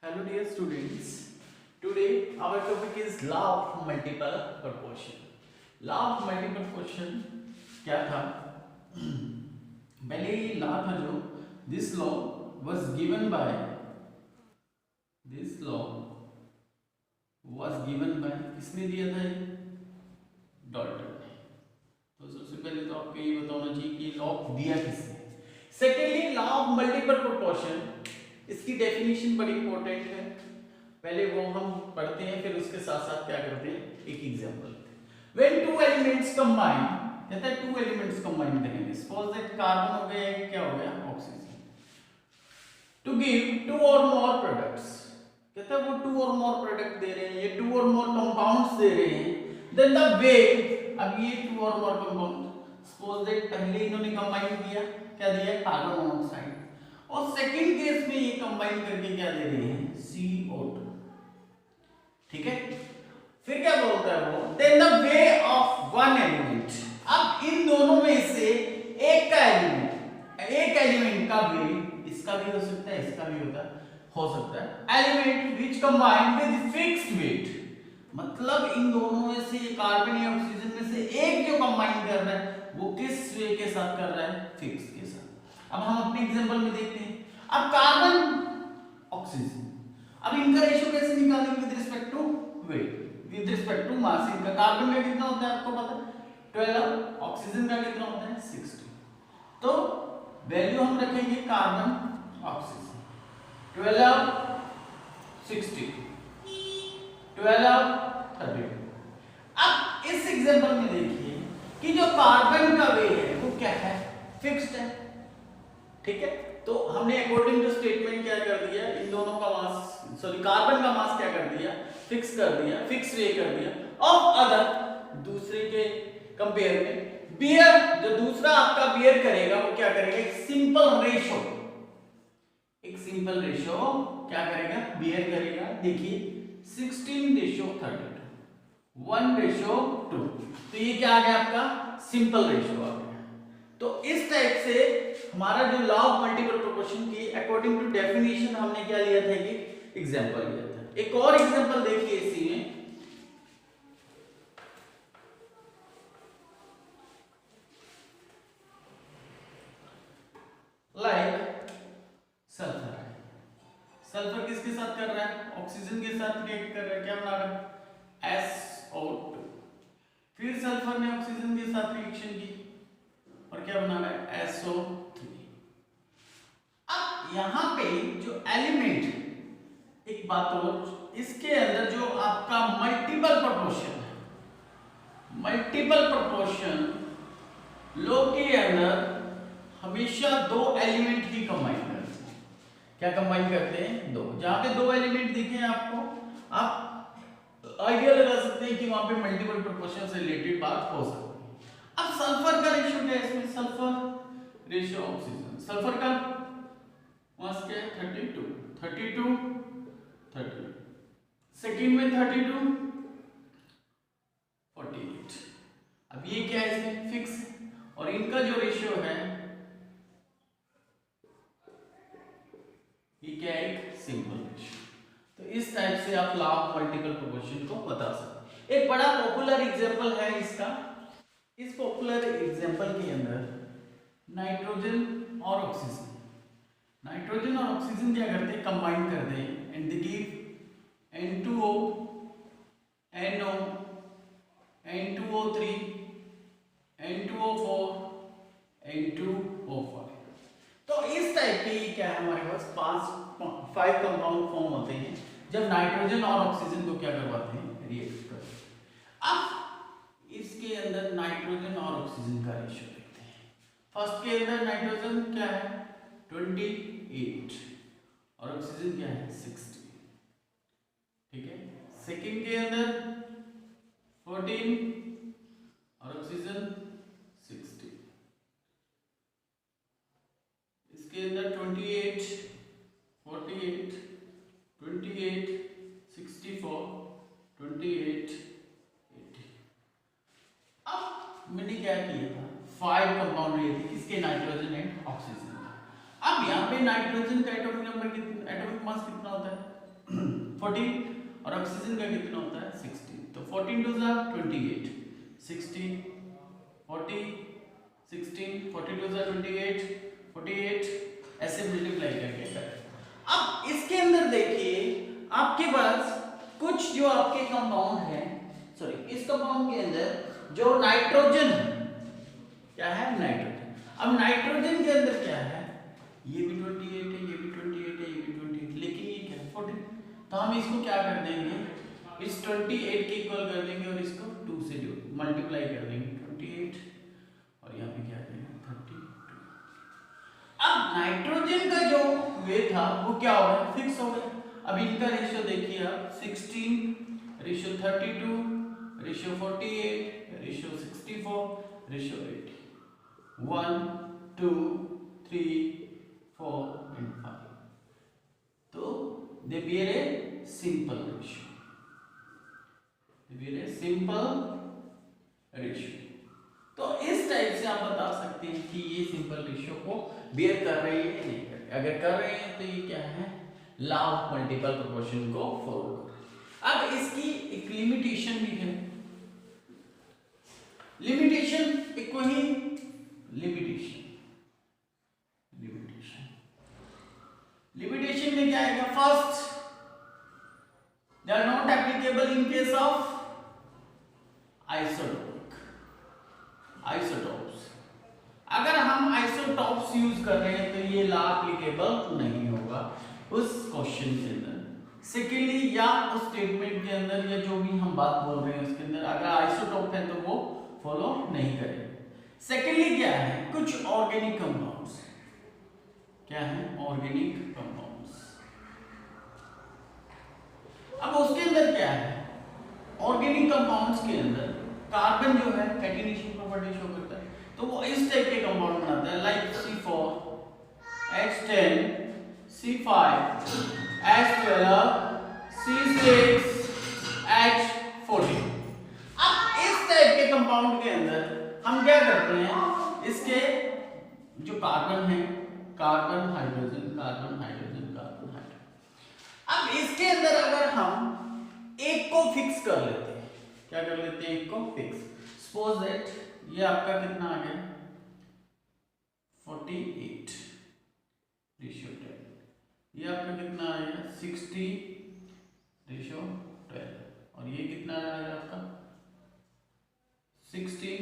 Hello dear students. Today our topic is law of multiple proportion. Law of multiple proportion क्या था? पहले ये law था जो this law was given by किसने दिया था ये? डॉल्टन ने। तो सबसे पहले तो आपको ये बताना चाहिए कि लॉ दिया किसने। Secondly law of multiple proportion, इसकी डेफिनेशन बड़ी इंपॉर्टेंट है, पहले वो हम पढ़ते हैं फिर उसके साथ साथ क्या करते हैं एक example. When to elements combine, कहता है टू एलिमेंट्स कंबाइन करेंगे, सपोज दैट कार्बन हो गया क्या हो गया ऑक्सीजन, टू गिव टू और मोर प्रोडक्ट्स, कहता है वो टू और मोर प्रोडक्ट दे रहे हैं, ये टू और मोर कंपाउंड्स दे रहे हैं, देन द वे, अब ये टू और मोर कंपाउंड, सपोज दैट पहले इन्होंने कंबाइन किया, क्या दिया कार्बन मोनोऑक्साइड, और सेकंड केस में ये कंबाइन करके क्या दे रहे हैं CO2, ठीक है। फिर क्या बोलता है वो, then the way of one element, अब इन दोनों में से एक एलिमेंट का वे, इसका भी हो सकता है इसका भी हो सकता है, element which combine with fixed weight, मतलब इन दोनों में से कार्बन या ऑक्सीजन में से एक जो कंबाइन कर रहा है वो किस वे के साथ कर रहा है, फिक्स के साथ। अब हम अपने एग्जांपल में देखते हैं, अब कार्बन ऑक्सीजन, अब इनका रेशियो कैसे निकालेंगे with respect to weight, with respect to mass, इनका कार्बन का कितना होता है आपको पता है 12, ऑक्सीजन का कितना होता है 60, तो वैल्यू हम रखेंगे कार्बन ऑक्सीजन 12 60 12 30। अब इस एग्जांपल में देखिए कि जो कार्बन का वे है वो क्या है, फिक्स्ड है, ठीक है। तो हमने अकॉर्डिंग टू स्टेटमेंट क्या कर दिया, इन दोनों का मास, सॉरी कार्बन का मास क्या कर दिया, फिक्स कर दिया, फिक्स वे कर दिया, ऑफ अदर, दूसरे के कंपेयर में बियर, जो दूसरा आपका बियर करेगा वो क्या करेगा, एक सिंपल रेशो क्या करेगा, बियर करेगा। देखिए 16:32, 1:2, तो ये क्या आ गया आपका सिंपल रेशो आ गया। तो इस टाइप से हमारा जो लॉ ऑफ मल्टीपल प्रोपोर्शन की अकॉर्डिंग टू डेफिनेशन हमने क्या लिया था कि एग्जांपल लिया था। एक और एग्जांपल देखिए इसी में, लाइक सल्फर, सल्फर किसके साथ कर रहा है, ऑक्सीजन के साथ रिएक्ट कर रहा है, क्या बना रहा है SO2, फिर सल्फर ने ऑक्सीजन के साथ रिएक्शन की और क्या बना रहा है SO3। अब यहां पे जो एलिमेंट, एक बात और, इसके अंदर जो आपका मल्टीपल प्रोपोर्शन लो के अंदर हमेशा दो एलिमेंट ही कंबाइन करते हैं, क्या कंबाइन करते हैं, दो, जहां पे दो एलिमेंट दिखे आपको, आप आइडिया लगा सकते हैं कि वहां पे मल्टीपल प्रोपोर्शन से रिलेटेड बात हो सकती है। अब सल्फर का रेशियो क्या है इसमें, सल्फर रेशियो ऑक्सीजन, सल्फर का मास क्या है 32, सेकेंड में 32, 48। अब ये क्या है इसमें फिक्स, और इनका जो रेशियो है ये क्या है, एक सिंपल रेशियो। तो इस टाइप से आप लॉ ऑफ मल्टीपल प्रोपोर्शन को बता सकते हैं। एक बड़ा पॉपुलर एग्जांपल है इसका, इस पॉपुलर एग्जांपल के अंदर नाइट्रोजन और ऑक्सीजन क्या करते हैं, कंबाइन करते हैं and they give N2O, NO, N2O3, N2O4, N2O5। तो इस टाइप के क्या है हमारे पास 5 कंपाउंड फॉर्म होते हैं जब नाइट्रोजन और ऑक्सीजन को क्या करवाते हैं, रिएक्ट करते हैं। अब इसके अंदर नाइट्रोजन और ऑक्सीजन का रेशियो देखते हैं। फर्स्ट के अंदर नाइट्रोजन क्या है 28 और ऑक्सीजन क्या है 60, ठीक है। सेकंड के अंदर 14 और ऑक्सीजन 60, इसके अंदर 28 48 28 64 28 80। अब मैंने क्या किया था, 5 कंपाउंड लिए थे किसके, नाइट्रोजन एंड ऑक्सीजन। अब यहाँ पे नाइट्रोजन का एटॉमिक नंबर कितना, एटॉमिक मास कितना होता है 14 और ऑक्सीजन का कितना होता है 16, तो 14 टू जा 28, 16 40 16 42 जा 28 48 ऐसे मल्टीप्लाई करके करें। अब इसके अंदर देखिए आपके पास कुछ जो आपके कंपाउंड है, सॉरी इस कंपाउंड के अंदर जो नाइट्रोजन है, क्या है नाइट्रोजन। अब नाइट्रोजन के अंदर क्या है, ये भी 28 है, ये भी 28 है, ये भी 28, लेकिन ये क्या है 14, तो हम इसको क्या कर देंगे, इस 28 के इक्वल कर देंगे और इसको 2 से जो मल्टीप्लाई कर देंगे 28 और यहाँ पे क्या देंगे 32। अब नाइट्रोजन का जो वे था वो क्या हो गया, फिक्स हो गया। अब इनका रेशियो देखिए आप 16 ratio 32 ratio 48 ratio 64 ratio 80, 1 2 3 4 and 5, तो they bear a simple ratio, they bear a simple ratio। तो इस टाइप से आप बता सकते हैं कि ये सिंपल रेशियो को बेयर कर रहे हैं नहीं कर रहे। अगर कर रहे हैं तो ये क्या है, लॉ ऑफ मल्टीपल प्रोपोर्शन को फॉलो कर। अब इसकी एक लिमिटेशन भी है, लिमिटेशन एक वही लिमिटेशन लिमिटेशन में क्या आएगा, first they are not applicable in case of isotopes. अगर हम आइसोटॉप्स यूज कर रहे हैं तो ये लॉ एप्लीकेबल नहीं होगा उस क्वेश्चन के अंदर। सेकेंडली या उस स्टेटमेंट के अंदर या जो भी हम बात बोल रहे हैं उसके अंदर अगर आइसोटॉप है तो वो फॉलो नहीं करेगा। सेकेंडली क्या है, कुछ ऑर्गेनिक कंपाउंड्स, क्या है ऑर्गेनिक कंपाउंड्स। अब उसके अंदर क्या है, ऑर्गेनिक कंपाउंड्स के अंदर कार्बन जो है कैटिनेशन प्रॉपर्टी शो करता है, तो वो इस टाइप के कंपाउंड बनाता है, like C4 H10 C5 H12 C6 H14। अब इस टाइप के कंपाउंड के अंदर हम क्या करते हैं, इसके जो कार्बन है, carbon hydrogen carbon hydrogen carbon hydrogen. अब इसके अंदर अगर हम एक को फिक्स कर लेते हैं, क्या कर लेते हैं, एक को फिक्स। सपोज दैट ये आपका कितना आ गया 48 रेशियो 10, ये आपका कितना आएगा 60 रेशियो 12 और ये कितना आएगा आपका 16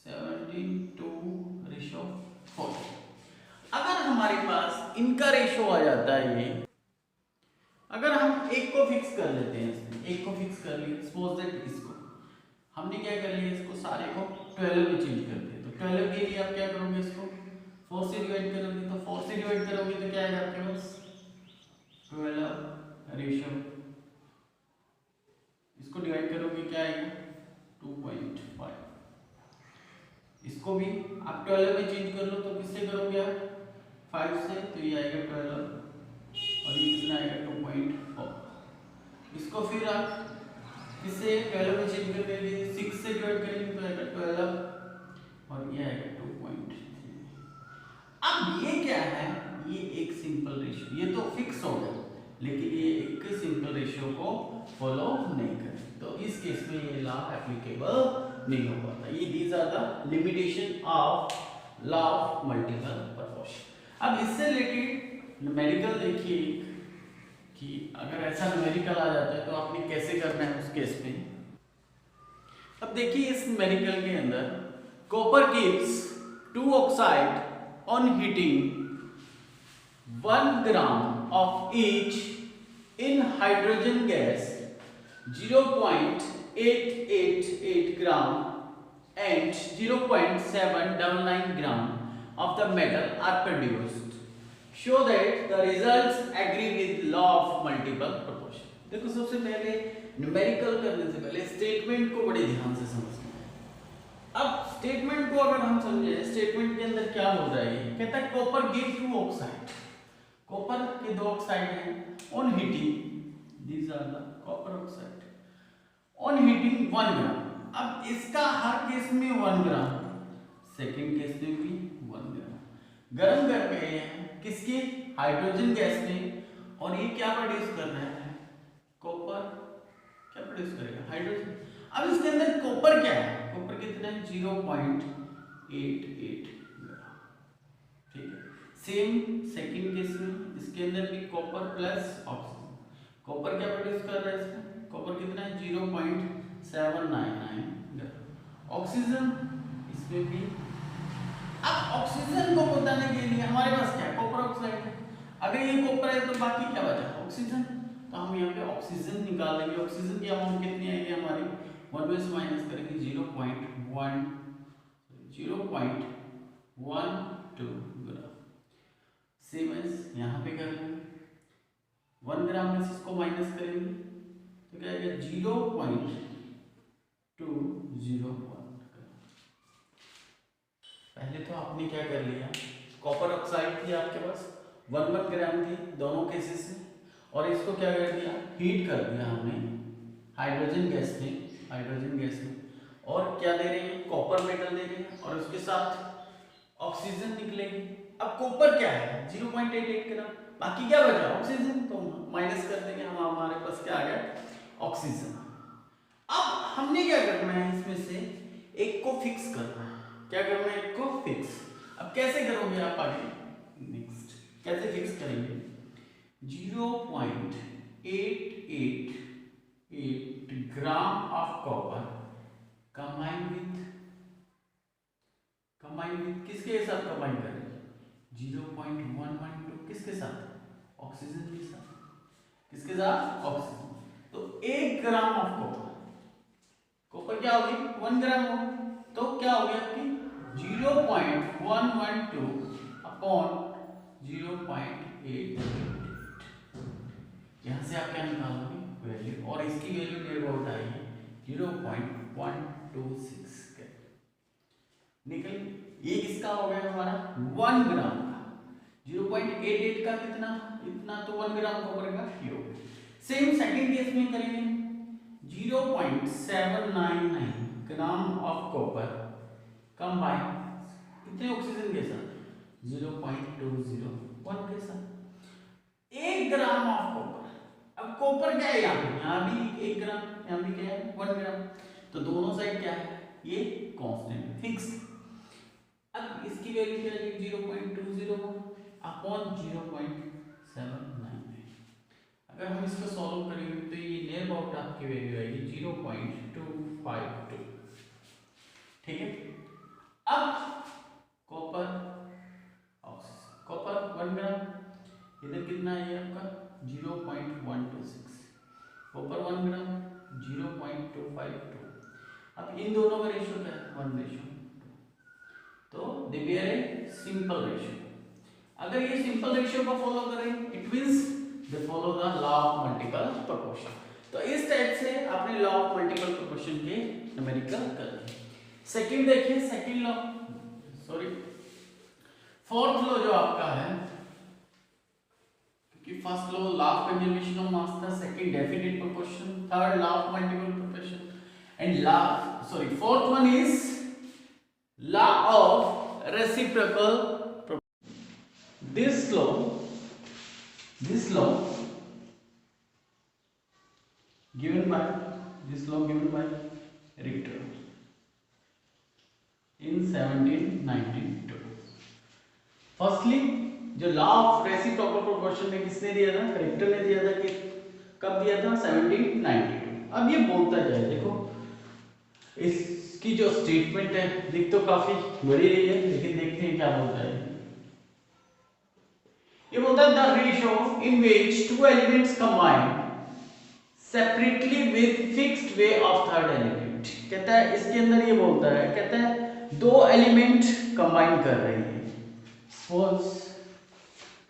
17 2 रेशियो 4। अगर हमारे पास इनका रेशियो आ जाता है ये, अगर हम एक को फिक्स कर लेते हैं, इसमें एक को फिक्स कर लिया, सपोज दैट इसको हमने क्या कर लिया, इसको सारे को 12 में चेंज कर दिया, तो 12 के लिए आप क्या करोगे, इसको 4 से डिवाइड करोगे, तो 4 से डिवाइड करोगे तो क्या आएगा आपके पास 12 रेशियो, इसको डिवाइड करोगे क्या आएगा 2.5, इसको भी आप 12 में चेंज कर लो तो किससे करोगे आप 5 से, तो ये आएगा 12 और ये कितना आएगा 2.4। इसको फिर आप किससे 12 में चेंज कर देंगे, 6 से डिवाइड करेंगे तो आएगा 12 और ये आएगा 2.3। अब ये क्या है, ये एक सिंपल रेशियो, ये तो फिक्स हो गया लेकिन ये एक सिंपल रेशियो को फॉलो नहीं करे, तो इस केस में ये लॉ एप्लीकेबल नहीं हो पाता। ये these are the limitation of law of multiple proportion. अब इससे रिलेटेड न्यूमेरिकल देखिए कि अगर ऐसा न्यूमेरिकल आ जाता है तो आपने कैसे करना है उस केस में। अब देखिए इस न्यूमेरिकल के अंदर copper keeps 2 oxide on heating 1 gram of each in hydrogen gas 0.888 gram and 0.799 gram of the metal are produced. Show that the results agree with law of multiple proportion. देखो सबसे पहले numerical करने से पहले statement को बड़े ध्यान से समझना है। अब स्टेटमेंट को अगर हम समझे, स्टेटमेंट के अंदर क्या हो रहा है, कहता है कॉपर गिव 2 ऑक्साइड, कॉपर के 2 ऑक्साइड हैं on heating, these are the copper oxide on heating 1 ग्राम। अब इसका हर केस में 1 ग्राम, सेकंड केस में भी 1 ग्राम गर्म कर रहे हैं, किसके हाइड्रोजन गैस में और ये क्या प्रोड्यूस कर रहा है, कॉपर क्या प्रोड्यूस करेगा, हाइड्रोजन। अब इसके अंदर कॉपर क्या है, कॉपर कितना है 0.88 ग्राम, ठीक है। सेम सेकंड केस में इसके अंदर भी कॉपर प्लस ऑक्सीजन, कॉपर क्या प्रोड्यूस कर रहा है इसमें, कॉपर कितना है 0.799 ग्राम, ऑक्सीजन इसमें भी। अब ऑक्सीजन को बताने के लिए हमारे पास क्या है, कॉपर ऑक्साइड है। अगर ये कॉपर है तो बाकी क्या बचा, ऑक्सीजन। तो हम यहाँ पे ऑक्सीजन निकाल लेंगे। ऑक्सीजन की अमाउंट कितनी आएगी हमारी, 1 में से माइनस करेंगे 0.12 ग्राम। सेम एज यहाँ पे कर लेंगे 1 ग्राम में से इसको माइनस करेंगे तो क्या आएगा 0.201। पहले तो आपने क्या कर लिया, कॉपर ऑक्साइड थी आपके पास 1 ग्राम थी दोनों केसेस में, और इसको क्या कर दिया, हीट कर दिया हमने हाइड्रोजन गैस में, और क्या दे रहे हैं, कॉपर मेटल दे रहे हैं, और उसके साथ ऑक्सीजन निकलेगी। अब कॉपर क्या है 0.88 ग्राम, बाकी क्या बचा, ऑक्सीजन, तो माइनस कर देंगे हम, हमारे पास क्या आ गया, ऑक्सीजन। अब हमने क्या करना है, इसमें से एक को फिक्स करना है, क्या करना है, एक को फिक्स। अब कैसे करोगे आप आगे, नेक्स्ट कैसे फिक्स करेंगे, 0.888 gram of copper combine with किसके साथ कंबाइन करेंगे, 0.112 किसके साथ, ऑक्सीजन के साथ, किसके साथ, ऑक्सीजन। तो 1 ग्राम ऑफ कॉपर क्या होगी 1 ग्राम होगी, तो क्या हो गया आपकी 0.112 अपॉन 0.8, यहां से आप क्या निकालोगे वैल्यू, और इसकी वैल्यू नियर अबाउट आएगी 0.126 निकल। ये किसका हो गया हमारा 1 ग्राम का, 0.88 का कितना, इतना, तो 1 ग्राम कॉपर का ये हो गया। सेम सेकंड केस में करेंगे 0.799 ग्राम ऑफ कॉपर कंबाइन कितने ऑक्सीजन के साथ, 0.201 के साथ, 1 ग्राम ऑफ कॉपर। अब कॉपर क्या है यहाँ भी 1 ग्राम, यहाँ भी क्या है 1 ग्राम, तो दोनों साइड क्या है, ये कांस्टेंट फिक्स। अब इसकी वैल्यू क्या है 0.201 अपॉन 0.799। अगर हम इसको सॉल्व करेंगे तो ये नियर अबाउट आपकी वैल्यू आएगी 0.252, ठीक है। अब कॉपर ऑक्सीजन, कॉपर 1 ग्राम, इधर कितना है आपका 0.126, कॉपर 1 ग्राम 0.252। अब इन दोनों का रेशियो क्या है 1:2, तो they bear a simple ratio. अगर ये सिंपल रेशियो को फॉलो करें it means they follow the law of multiple proportion. तो इस टाइप से आपने लॉ ऑफ मल्टीपल प्रोपोर्शन के न्यूमेरिकल कर दिए। सेकंड देखिए, second law, sorry fourth law जो आपका है, क्योंकि first law law of conservation of mass था, second definite proportion, third law of multiple proportion, and law, sorry fourth one is law of reciprocal proportion. this law given by Richter in 1792। Firstly जो law of reciprocal proportion में किसने दिया था, Richter ने दिया था, कि कब दिया था 1792। अब ये बोलता क्या है, देखो इसकी जो स्टेटमेंट है लिख तो काफी बड़ी रही है, लेकिन देखते हैं क्या बोलता है। ये बोलता है the ratio in which two elements combine separately with fixed way of third element. कहता है इसके अंदर ये बोलता है, कहता है दो एलिमेंट कंबाइन कर रहे हैं, सपोज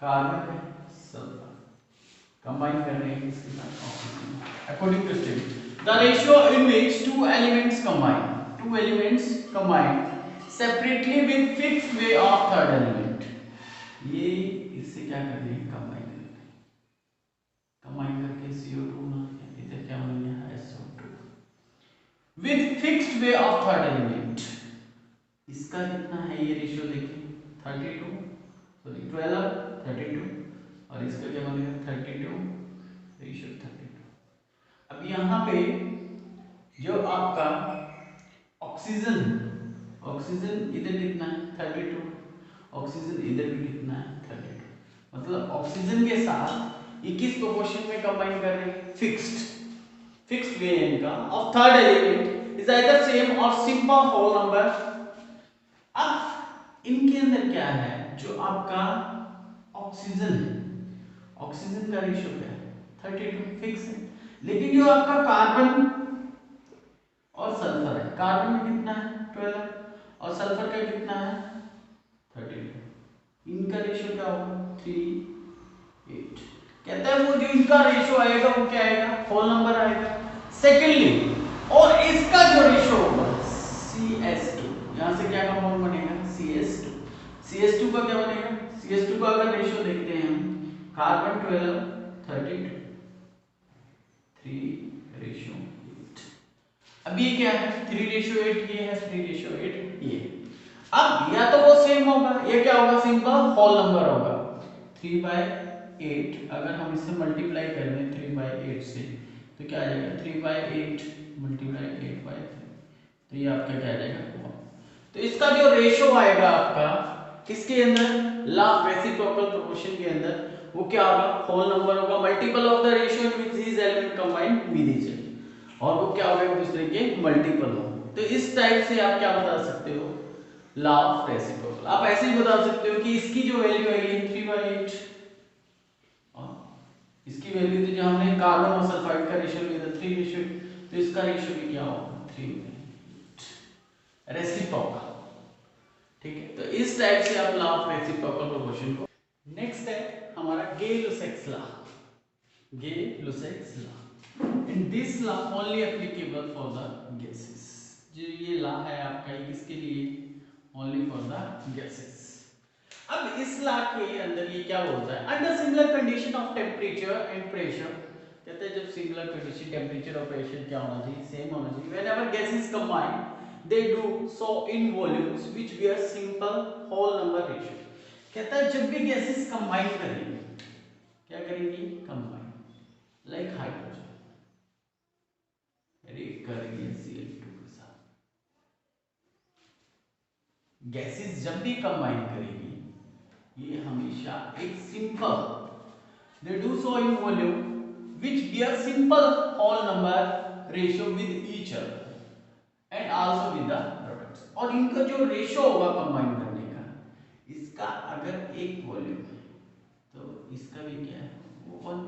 कार्बन सल्फर कंबाइन कर रहे हैं इसके साथ oxygen, according to statement the ratio in which two elements combine separately with fixed way of third element. ये इससे क्या कर रहे हैं, कंबाइन करके CO2 ना, इधर क्या बन गया SO2 with fixed way of third element. इसका कितना है ये रेशियो देखिए 12 और इसका क्या बनेगा 32 रेशियो 32। अब यहाँ पे जो आपका ऑक्सीजन ऑक्सीजन इधर कितना है 32, ऑक्सीजन इधर भी कितना है 32, मतलब ऑक्सीजन के साथ 21 प्रोपोर्शन में कंबाइन कर रहे हैं। फिक्स्ड वेरिएंट का of third element is either same और सिंपल होल नंबर। अब इनके अंदर क्या है, जो आपका ऑक्सीजन है, ऑक्सीजन का रेशियो क्या है 32 फिक्स है, लेकिन जो आपका कार्बन और सल्फर है, कार्बन में कितना है 12 और सल्फर का कितना है 32, इनका रेशियो क्या होगा 3:8। कहता है वो जो इनका रेशियो आएगा वो क्या आएगा, होल नंबर आएगा। सेकेंडली, और इसका जो रेशियो होगा CS2, यहां से क्या कंपाउंड बनेगा CS2। CS2 का क्या बनेगा, CS2 का अगर रेशियो देखते हैं हम, कार्बन 12 32 3:8। अब ये क्या है 3:8, ये है 3:8 ये। अब या तो वो सेम होगा, ये क्या होगा सिंपल होल नंबर होगा 3/8। अगर हम इससे मल्टीप्लाई कर दें 3/8 से तो क्या आ जाएगा 3/8 मल्टीप्लाई 8/3, तो ये आपका क्या आ जाएगा 1। तो इसका जो रेशियो आएगा आपका किसके अंदर, लॉ ऑफ रेसिप्रोकल प्रोपोर्शन के अंदर, वो क्या होगा होल नंबर होगा, multiple of the ratio in which these element combine with each other, और वो क्या होगा एक दूसरे के मल्टीपल हो। तो इस टाइप से आप क्या बता सकते हो लॉ ऑफ रेसिप्रोकल। आप ऐसे ही बता सकते हो कि इसकी जो वैल्यू आएगी 3/8, इसकी वैल्यू तो जो हमने कार्बन और सल्फाइड का रेशियो लिया था 3:8, तो इसका रेशियो भी क्या होगा 3/8 रेसिप्रोकल। ठीक है, तो इस टाइप से आप लॉ ऑफ रेसिप्रोकल प्रोपोर्शन को। नेक्स्ट है हमारा Gay-Lussac's law. Gay-Lussac's law, and this law only applicable for the gases। जो ये लॉ है आपका ये किसके लिए, only for the gases। अब इस लॉ के अंदर ये क्या बोलता है, under similar condition of temperature and pressure, कहते हैं जब सिमिलर कंडीशन टेम्परेचर और प्रेशर क्या होना चाहिए सेम होना चाहिए, whenever gases combine they do so in volumes which bear simple whole number ratio। कहता है जब भी गैसेस कंबाइन करेंगे, क्या करेंगे कंबाइन, लाइक हाइड्रोजन रिएक्ट करेंगे Cl2 के साथ, गैसेस जब भी कंबाइन करेंगी ये हमेशा एक simple, they do so in volume which bear simple whole number ratio with each other and also with the products। और इनका जो रेशियो होगा कंबाइन करने का, इसका अगर एक वॉल्यूम है तो इसका भी क्या है वो 1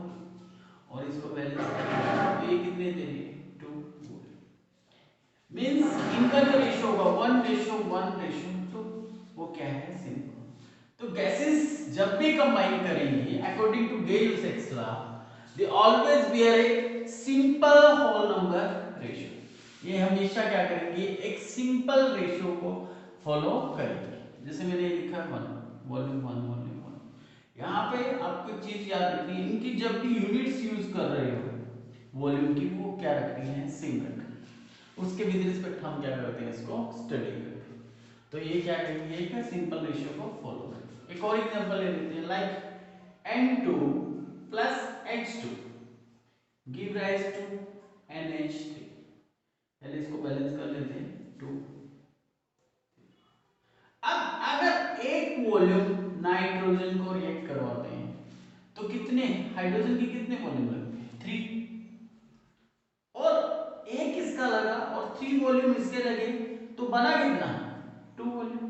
और इसको बैलेंस करेंगे तो ये कितने दे रहे 2 मींस इनका जो रेशियो होगा 1:1:2, वो क्या है सिंपल। तो गैसेस जब भी कंबाइन करेंगी according to Gay-Lussac's law they always bear a simple whole number ratio, ये हमेशा क्या करेंगे एक सिंपल रेशियो को फॉलो करेंगे। जैसे मैंने लिखा 1 वॉल्यूम 1 यहाँ पे आपको चीज याद रखनी है, इनकी जब भी यूनिट्स यूज कर रहे हो वॉल्यूम की वो क्या रखनी है सेम रखनी है, उसके विद रिस्पेक्ट हम क्या करते हैं इसको स्टडी करते हैं। तो ये क्या करेंगे एक सिंपल रेशियो को फॉलो करेंगे। एक और एग्जांपल ले लेते हैं, like N2 plus H2 give rise to NH3। पहले इसको बैलेंस कर लेते हैं 2। अब अगर एक वॉल्यूम नाइट्रोजन को रिएक्ट करवाते हैं तो कितने हाइड्रोजन की कितने वॉल्यूम लगते हैं 3, और एक इसका लगा और 3 वॉल्यूम इसके लगे तो बना कितना 2 वॉल्यूम।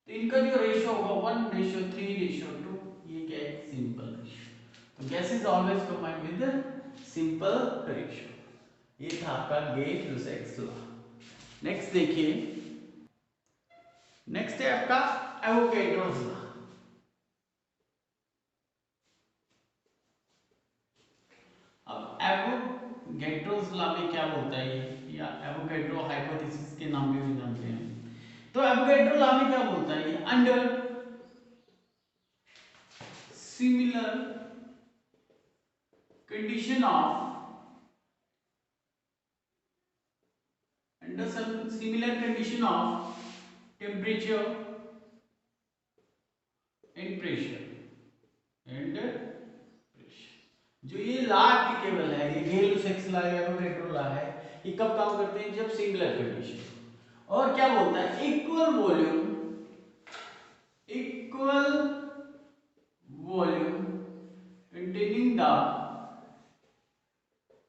तो इनका जो रेशियो होगा 1:3:2, ये क्या है सिंपल रेशियो। तो gases always combine with simple ratio. ये था आपका गे-लुसैक्स लॉ। नेक्स्ट देखिए, नेक्स्ट है आपका एवोगैड्रोस लॉ। अब एवोगैड्रोस लॉ में क्या बोलता है ये, या एवोगैड्रो हाइपोथेसिस के नाम पे भी जानते हैं। तो एवोगैड्रो लॉ में क्या बोलता है ये, under similar condition of under some similar condition of temperature and pressure जो ये ला एप्लीकेबल है, ये गेल-लुसाक्स ला या एवोगैड्रो ला है, ये कब काम करते हैं? जब सिंगुलर कंडीशन। और क्या बोलता है? Equal volume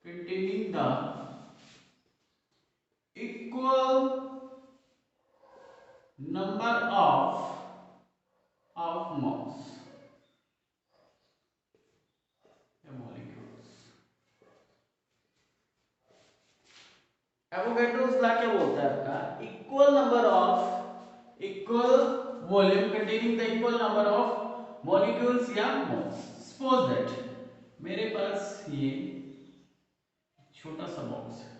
containing the equal number of moles या molecules। एवोगैड्रोस लॉ क्या बोलता है आपका? Equal volume containing the equal number of molecules या moles। सपोज दैट मेरे पास ये छोटा सा बॉक्स है।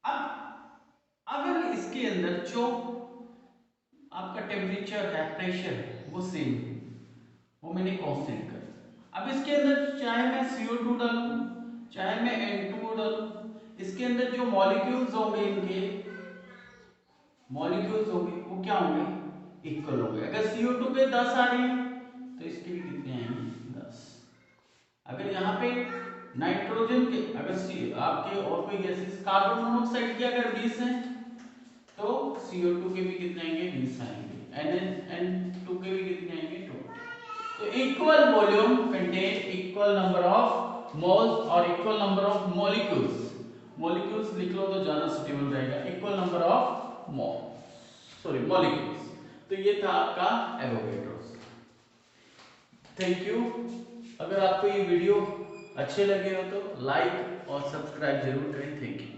अब अगर इसके अंदर जो आपका टेम्परेचर है, प्रेशर है, वो सेम है, वो मैंने कांस्टेंट कर दिया। अब इसके अंदर चाहे मैं CO2 डालूं, चाहे मैं N2 डालूं, इसके अंदर जो मॉलिक्यूल्स होंगे, इनके मॉलिक्यूल्स होंगे, वो क्या होंगे? इक्वल होंगे। अगर CO2 पे 10 आ रही है तो इसके भी कितने आएंगे? 10। अगर यहाँ पे नाइट्रोजन के अगर आपके और कोई गैसेस, कार्बन मोनोऑक्साइड के अगर 20 हैं तो CO2 के भी कितने आएंगे? 20 आएंगे। N2 के भी कितने आएंगे? 20। तो equal volume contain equal number of moles और इक्वल नंबर ऑफ मॉलिक्यूल्स लिख लो तो ज्यादा सुटेबल रहेगा। Equal number of molecules. तो ये था आपका एवोगैड्रोस। Thank you. अगर आपको ये वीडियो अच्छे लगे हो तो लाइक और सब्सक्राइब जरूर करें। Thank you.